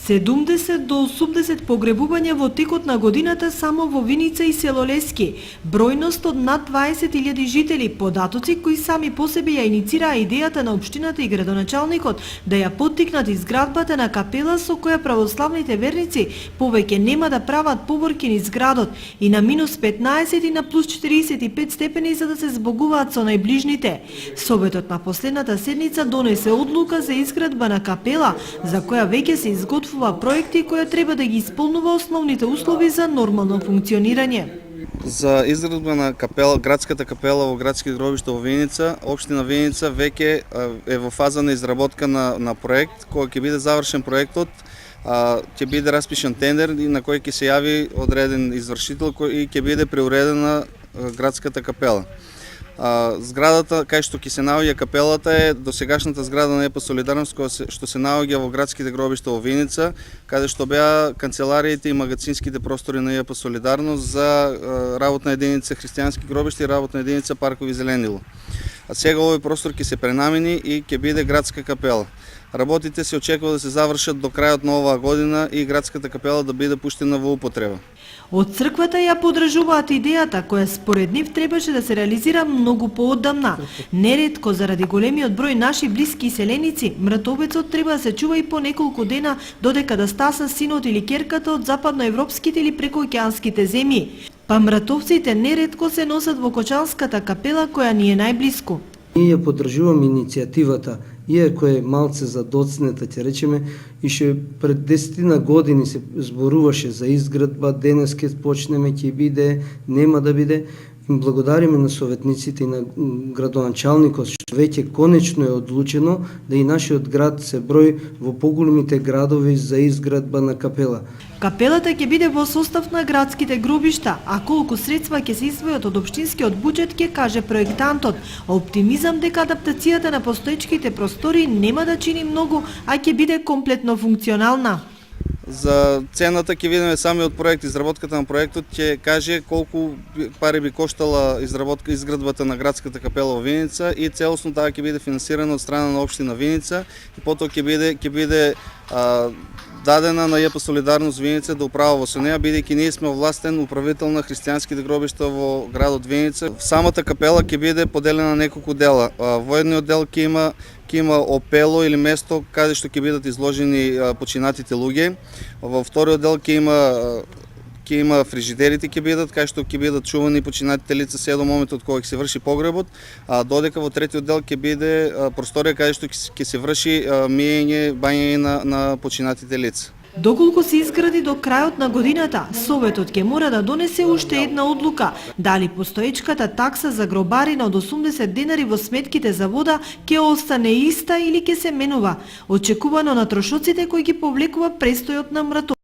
70 до 80 погребувања во текот на годината само во Виница и село Лески. Бројност од над 20.000 жители, податоци кои сами по себе ја иницираа идејата на општината и градоначалникот да ја поттикнат изградбата на капела со која православните верници повеќе нема да прават поборки низ градот и на минус 15 и на плюс 45 степени за да се збогуваат со најближните. Советот на последната седница донесе одлука за изградба на капела, за која веќе се изготвува проекти која треба да ги исполнува основните услови за нормално функционирање. За изградба на капела, градската капела во градски гробишта во Виница, општина Виница веќе е во фаза на изработка на проект, кој ќе биде завршен проектот, ќе биде распишан тендер и на кој ќе се јави одреден извршител и ќе биде преуредена градската капела. Зградата кај што ќе се наоѓа капелата е досегашната зграда на ЕПА Солидарност што се наоѓа во градските гробишта во Виница, каде што беа канцелариите и магазинските простори на ЕПА Солидарност за работна единица христијански гробишта и работна единица паркови зеленило. А сега овој простор ќе се пренамени и ќе биде градска капела. Работите се очекува да се завршат до крајот на оваа година и градската капела да биде пуштена во употреба. Од црквата ја поддржуваат идејата која според нив требаше да се реализира многу поодамна. Неретко заради големиот број наши блиски селеници, мратовецот треба да се чува и по неколку дена додека да стаса синот или ќерката од западноевропските или прекоокеанските земји. Па мратовците неретко се носат во Кочанската капела која ни е најблиску. Ние ја поддржуваме иницијативата, иако е малце задоцнета, ќе речеме, и ше пред 10 години се зборуваше за изградба, денес ќе почнеме, ќе биде, нема да биде. Им благодариме на советниците и на градоначалникот што веќе конечно е одлучено да и нашиот град се брои во поголемите градови за изградба на капела. Капелата ќе биде во состав на градските гробишта, а колку средства ќе се издвојат од општинскиот буџет ќе каже проектантот. Оптимизам дека адаптацијата на постоечките простори нема да чини многу, а ќе биде комплетно функционална. За цената ќе видиме самиот проект, изработката на проектот ќе каже колку пари би коштала изградбата на градската капела во Виница и целосно таа ќе биде финансирана од страна на општина Виница и потоа ќе биде дадена на ЕПА Солидарност Виница да управува со неа, бидејќи ние сме овластен управител на христијанските гробишта во градот Виница. Самата капела ќе биде поделена на неколку дела. Во едниот дел ќе има опело или место каде што ќе бидат изложени починатите луѓе. Во вториот дел ќе има фрижидерите ќе бидат, кај што ќе бидат чувани починатите лица се до моментот кога ќе се врши погребот, а додека во третиот дел ќе биде просторија каде што ќе се врши миење, бањење на починатите лица. Доколку се изгради до крајот на годината, Советот ќе мора да донесе уште една одлука, дали постоечката такса за гробарина од 80 денари во сметките за вода ќе остане иста или ќе се менува, очекувано на трошоците кои ги повлекува престојот на мрато.